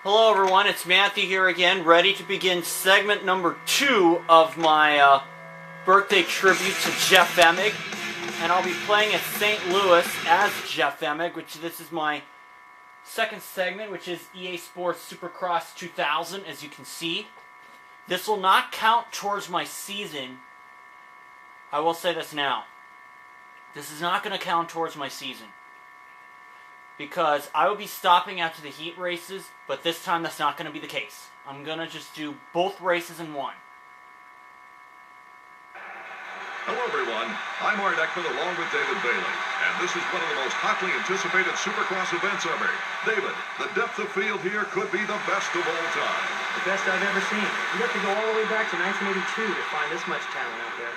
Hello everyone, it's Matthew here again, ready to begin segment number 2 of my birthday tribute to Jeff Emig. And I'll be playing at St. Louis as Jeff Emig, which this is my second segment, which is EA Sports Supercross 2000, as you can see. This will not count towards my season. I will say this now. This is not going to count towards my season, because I will be stopping after the heat races, but this time that's not going to be the case. I'm going to just do both races in one. Hello everyone, I'm Art Ekman along with David Bailey, and this is one of the most hotly anticipated Supercross events ever. David, the depth of field here could be the best of all time. The best I've ever seen. You'd have to go all the way back to 1982 to find this much talent out there.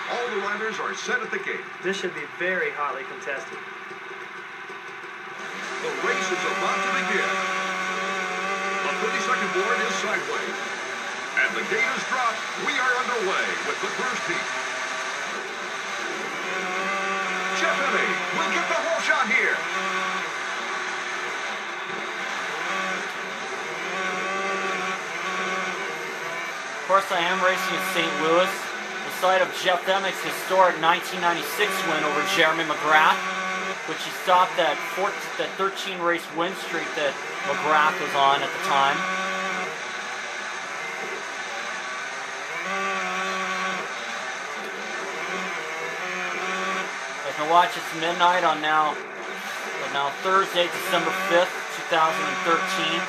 All the riders are set at the gate. This should be very hotly contested. The race is about to begin. The 32nd board is sideways. And the gate is dropped. We are underway with the first heat. Jeff Emig will get the whole shot here. Of course, I am racing at St. Louis, the site of Jeff Emig's historic 1996 win over Jeremy McGrath, which he stopped that 13-race win streak that McGrath was on at the time. You can watch it's midnight on now Thursday, December 5th, 2013.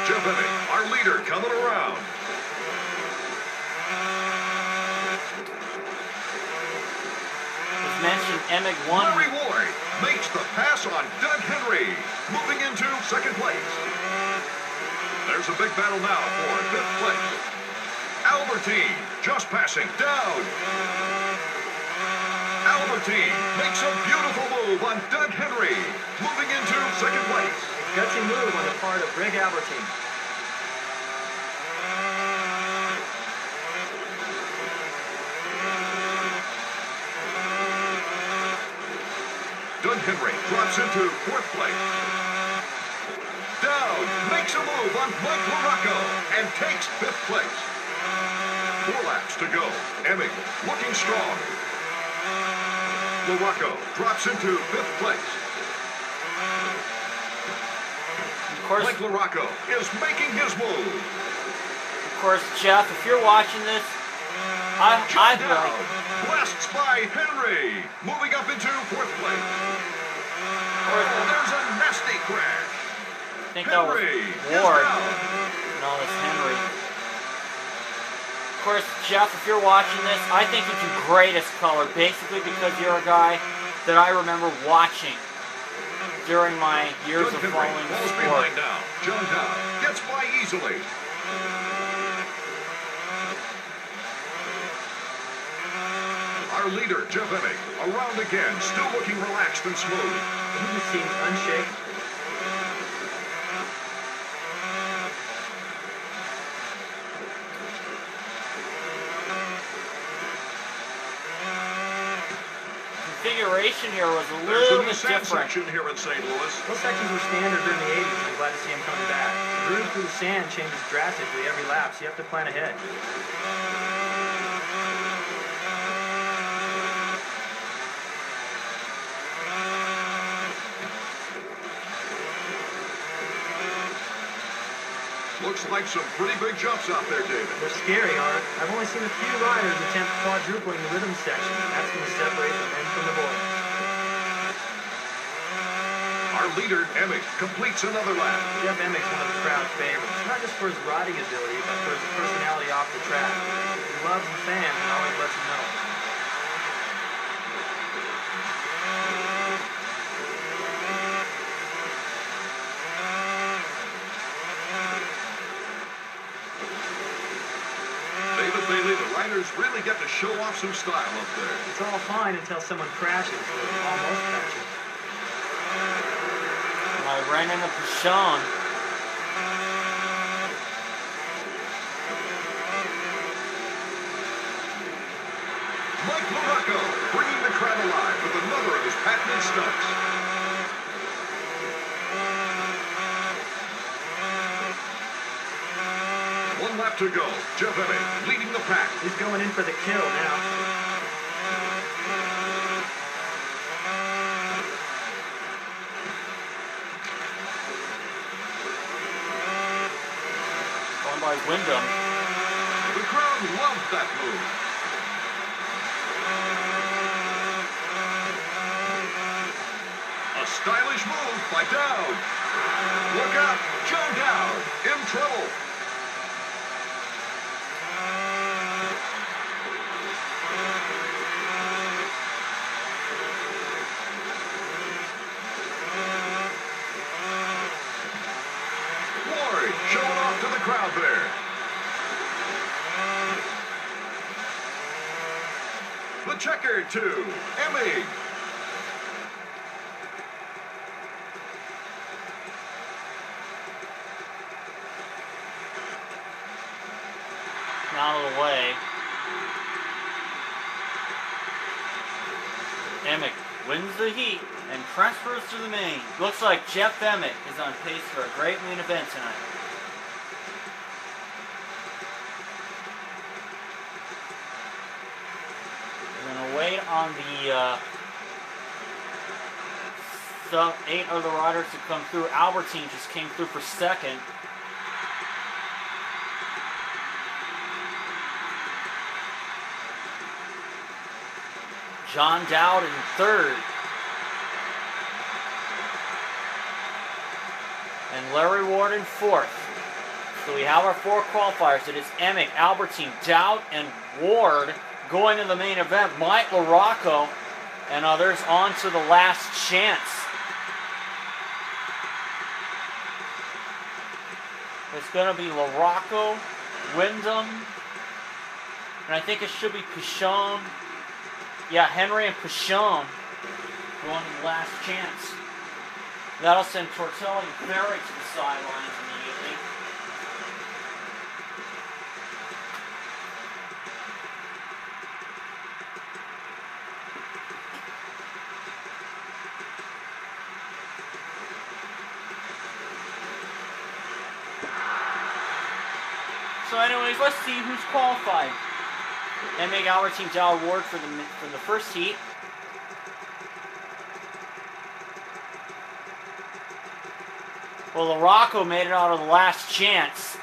Jeff Emig, our leader, coming around. As mentioned, Emig won. Larry Ward makes the pass on Doug Henry, moving into second place. There's a big battle now for fifth place. Albertine just passing down. Albertine makes a beautiful move on Doug Henry, moving into second place. Gutsy move on the part of Rick Albertine. Doug Henry drops into fourth place. Down makes a move on Mike LaRocco and takes fifth place. 4 laps to go. Emig looking strong. LaRocco drops into fifth place. Mike LaRocco is making his move. Of course, Jeff, if you're watching this, I'd like... Blasts by Henry, moving up into fourth place. There's a nasty crash. I think that was Ward. No, it's Henry. Of course, Jeff, if you're watching this, I think you do great as color, basically because you're a guy that I remember watching during my years of following the sport. John Dow gets by easily. Our leader, Jeff Emig, around again, still looking relaxed and smooth. He just seems unshaken. Configuration here was a little bit different. Section here in St. Louis. Those sections were standard during the 80s, and I'm glad to see him coming back. The route through the sand changes drastically every lap, so you have to plan ahead. Looks like some pretty big jumps out there, David. They're scary, Art. I've only seen a few riders attempt quadrupling the rhythm section, and that's going to separate the men from the boys. Our leader, Emig, completes another lap. Jeff Emig's one of the crowd's favorites, not just for his riding ability, but for his personality off the track. He loves the fans and always lets them know. Bailey, the riders really get to show off some style up there. It's all fine until someone crashes, or almost crashes. I ran into Pichon. Mike Larocco bringing the crowd alive with another of his patented stunts. One lap to go. Jeff Emig leading the pack. He's going in for the kill now. Going by Wyndham. The crowd loved that move. A stylish move by Dowd. Look out, John Dowd in trouble. Ward showing off to the crowd there. The checker to Emig. Out of the way. Emig wins the heat and transfers to the main. Looks like Jeff Emig is on pace for a great main event tonight. We're going to wait on the 8 other riders to come through. Albertine just came through for second. John Dowd in third. And Larry Ward in fourth. So we have our 4 qualifiers. It is Emig, Albertine, Dowd, and Ward going to the main event. Mike Larocco and others on to the last chance. It's going to be Larocco, Wyndham, and I think it should be Pichon. Yeah, Henry and Pichon going to the last chance. That'll send Tortelli and Ferry to the sidelines immediately. So anyways, let's see who's qualified. Emig, Albertine, Dowd, Ward for the first heat. Well, Larocco made it out of the last chance.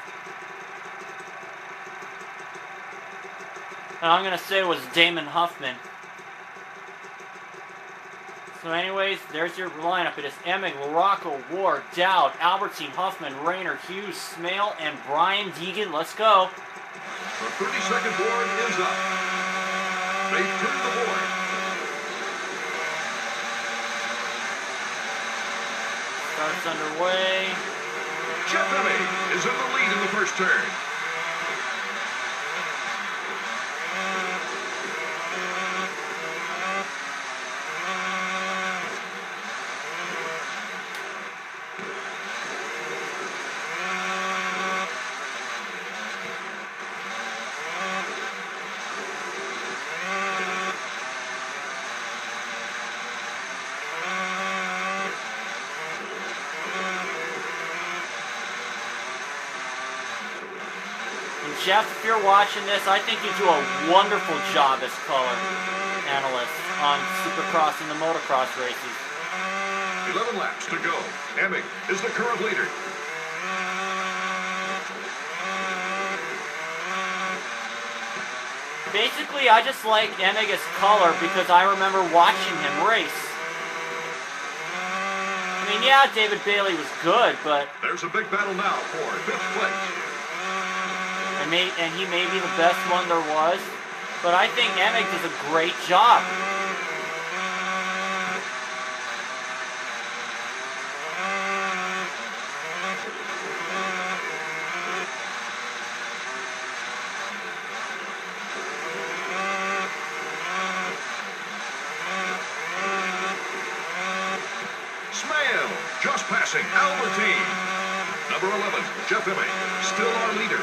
And I'm going to say it was Damon Huffman. So anyways, there's your lineup. It is Emig, Larocco, Ward, Dowd, Albertine, Huffman, Rayner, Hughes, Smale, and Brian Deegan. Let's go. The 30-second board is up. They turn the board. Starts underway. Jeff Emig is in the lead in the first turn. Jeff, if you're watching this, I think you do a wonderful job as color analyst on Supercross and the motocross races. 11 laps to go. Emig is the current leader. Basically, I just like Emig as color because I remember watching him race. I mean, yeah, David Bailey was good, but... There's a big battle now for 5th place. And he may be the best one there was, but I think Emig does a great job. Smale just passing Albertine. Number 11, Jeff Emig, still our leader.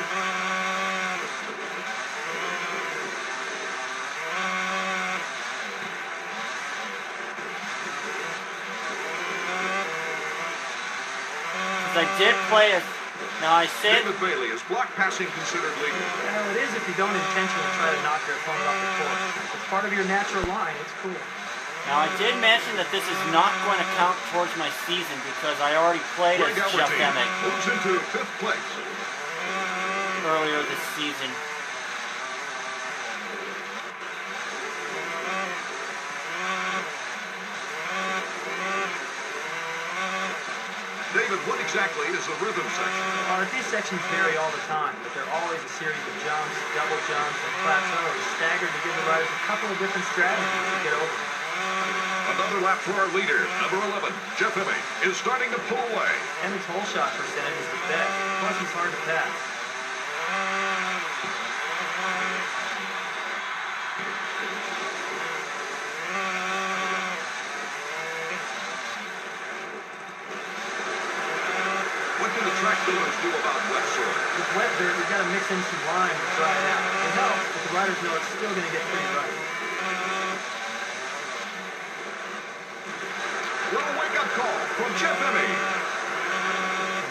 I did play a... Now I said... David Bailey is block passing considered legal. Well, it is if you don't intentionally try to knock your opponent off the course. If it's part of your natural line, it's cool. Now I did mention that this is not going to count towards my season because I already played as Jeff Emig moves into 5th place. earlier this season. David, what exactly is the rhythm section? These sections vary all the time, but they're always a series of jumps, double jumps, and plateaus staggered to give the riders a couple of different strategies to get over. Another lap for our leader, number 11, Jeff Emig, is starting to pull away. Emig's hole shot percentage is the best, plus he's hard to pass. What do the track builders do about wet soil? With wet dirt, we've got to mix in some lime to dry it out. It helps, but the riders know it's still going to get pretty rough. Little wake-up call from Jeff Emig.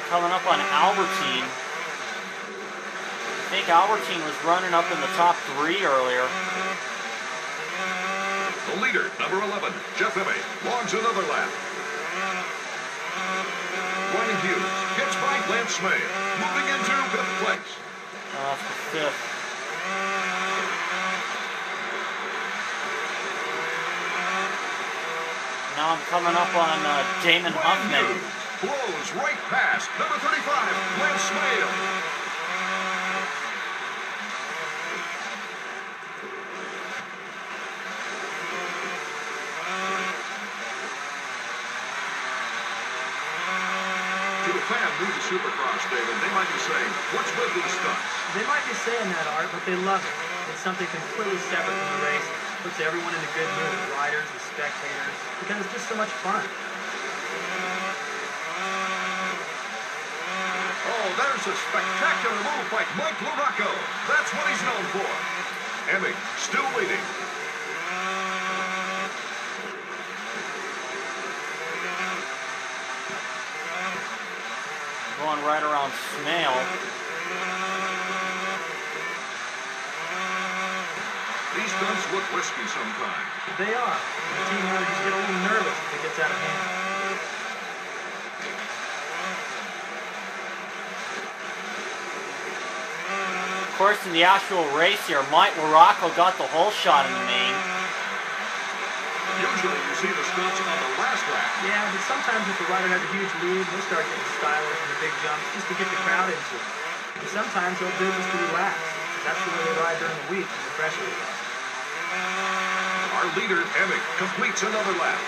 Coming up on Albertine. I think Albertine was running up in the top 3 earlier. The leader, number 11, Jeff Emig, logs another lap. Ryan Hughes gets by Glen Helen, moving into 5th place. That's the 5th. Now I'm coming up on Damon Huffman. Blows right past number 35, Glen Helen. To a fan new to Supercross, David, they might be saying, what's with these stunts? They might be saying that, Art, but they love it. It's something completely separate from the race. Puts everyone in a good mood, the riders, the spectators, because it's just so much fun. Oh, there's a spectacular move by Mike LaRocco. That's what he's known for. Emig still leading. Going right around Smale. These stunts look risky sometimes. They are. The team riders just get a little nervous if it gets out of hand. Of course, in the actual race here, Mike LaRocco got the whole shot in the main. Usually you see the stunts on the last lap. Yeah, but sometimes if the rider has a huge lead, they'll start getting stylish in the big jumps just to get the crowd into it. And sometimes they'll do this to relax. That's the way they ride during the week when the pressure is on. Our leader, Emig, completes another lap.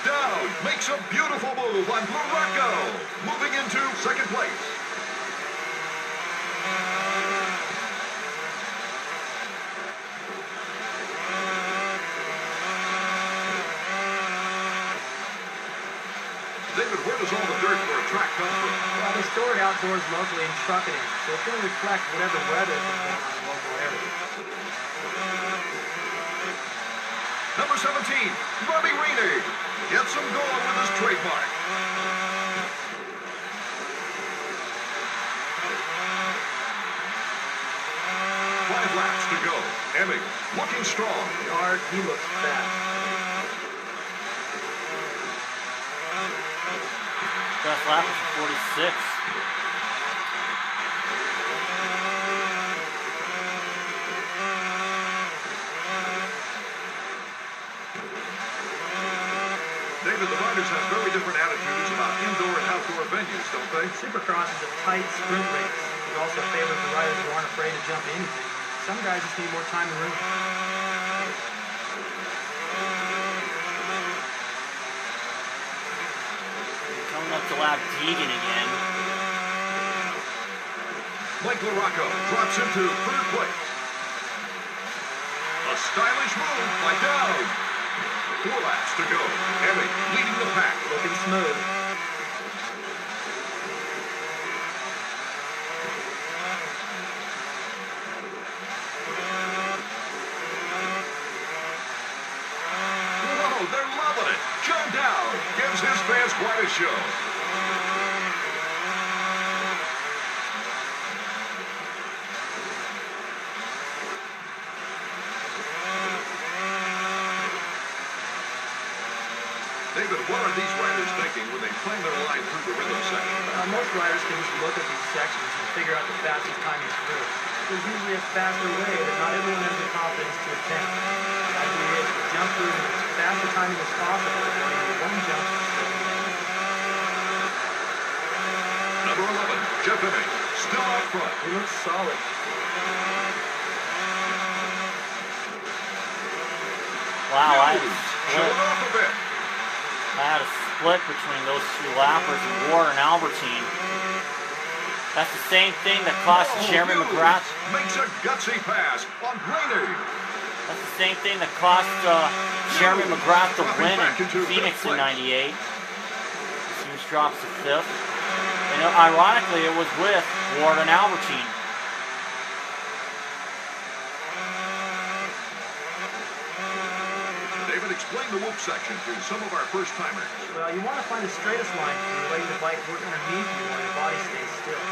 Down, makes a beautiful move on LaRocco, moving into 2nd place. David, where does all the dirt for a track come from? Well, they store it outdoors locally and truck it in, so it's going to reflect whatever weather is going on in the local area. Number 17, Robbie Rainey, gets him going with his trademark. Five laps to go. Emig looking strong. Art, he looks fast. Best lap is 46. David, the riders have very different attitudes about indoor and outdoor venues, don't they? Supercross is a tight sprint race. It also favors the riders who aren't afraid to jump anything. Some guys just need more time and room. Coming up to lap Deegan again. Mike LaRocco drops into 3rd place. A stylish move by Dowd. 4 laps to go. Emig leading the pack. Looking smooth. Whoa, they're loving it. John Dowd gives his fans quite a show. David, what are these riders thinking when they climb their line through the rhythm section? Most riders can just look at these sections and figure out the fastest timing through. There's usually a faster way that not everyone has the confidence to attempt. The idea is to jump through as fast a timing as possible, and in one jump. Number 11, Jeff Emig, still out front. He looks solid. Wow, Showing off a bit. I had a split between those two lappers in Ward and Albertine. That's the same thing that cost Jeremy McGrath. Makes a gutsy pass on Blaney. That's the same thing that cost Jeremy McGrath the win in Phoenix in '98. Hughes drops to 5th. And ironically, it was with Ward and Albertine. David, explain the whoop section to some of our first-timers. Well, you want to find the straightest line through, letting the bike work underneath you while your body stays still.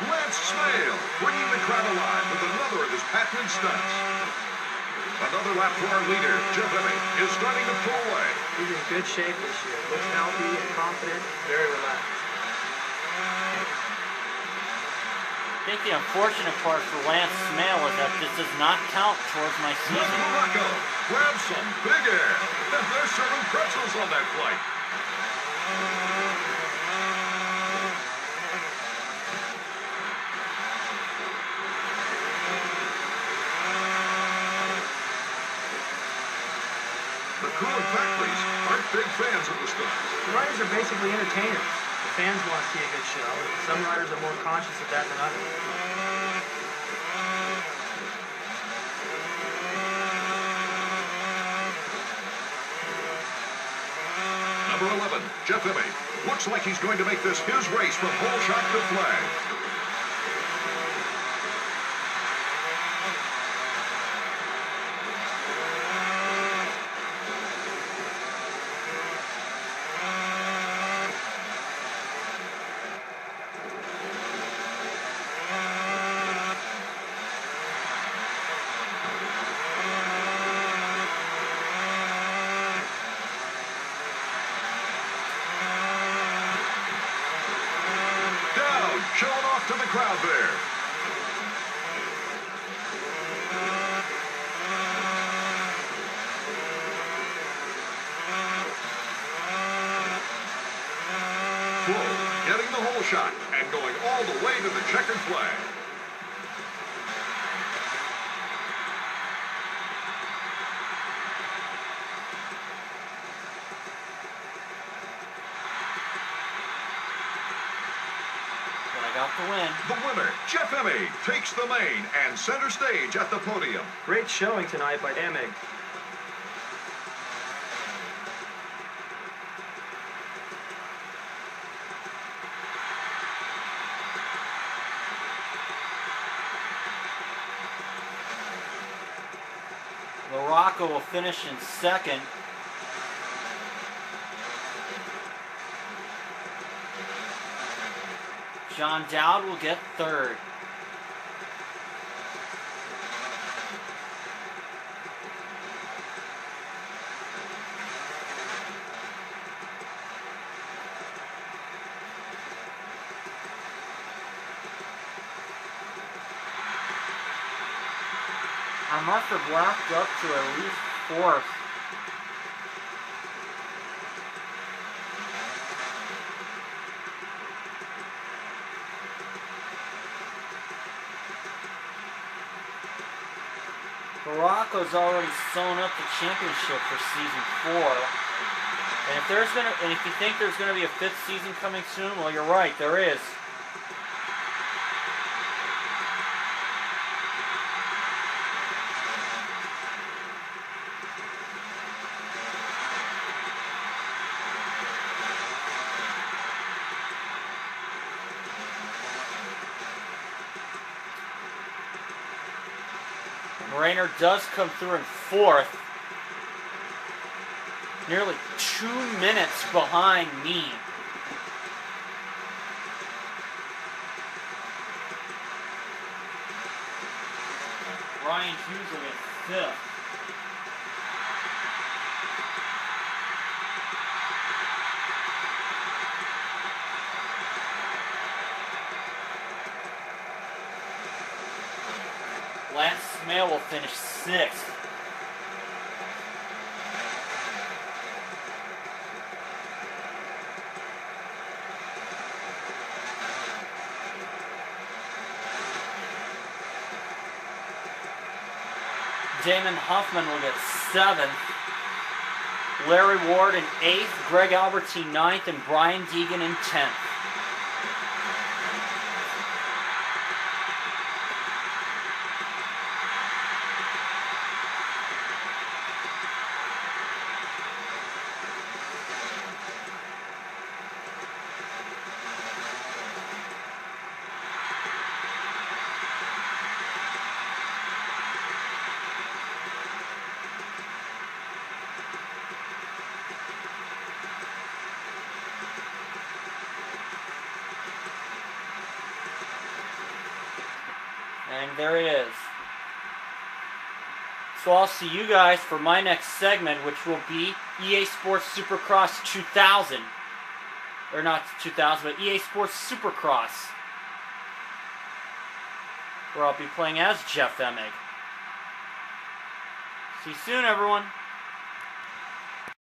Lance Smale bringing the crowd alive with another of his patented stunts. Another lap for our leader, Jeff Emig, is starting to pull away. He's in good shape this year. Looks healthy and confident, very relaxed. I think the unfortunate part for Lance Smale is that this does not count towards my season. Morocco grabs some big air. They're serving pretzels on that flight. The crew and factories aren't big fans of the stunts. The riders are basically entertainers. The fans want to see a good show. Some riders are more conscious of that than others. Number 11, Jeff Emig. Looks like he's going to make this his race from pole shot to flag. Showing off to the crowd there. Full, getting the whole shot and going all the way to the checkered flag. Got the win. The winner, Jeff Emig, takes the main and center stage at the podium. Great showing tonight by Emig. Morocco will finish in 2nd. John Dowd will get 3rd. I must have lapped up to at least 4th. Morocco's already sewn up the championship for season 4. And if you think there's gonna be a 5th season coming soon, well, you're right, there is. Rainer does come through in fourth. Nearly 2 minutes behind me. Ryan Hughes will get fifth. Lance Smale will finish sixth. Damon Huffman will get seventh. Larry Ward in eighth. Greg Albertine ninth. And Brian Deegan in 10th. And there it is. So I'll see you guys for my next segment, which will be EA Sports Supercross 2000. Or not 2000, but EA Sports Supercross. Where I'll be playing as Jeff Emig. See you soon, everyone.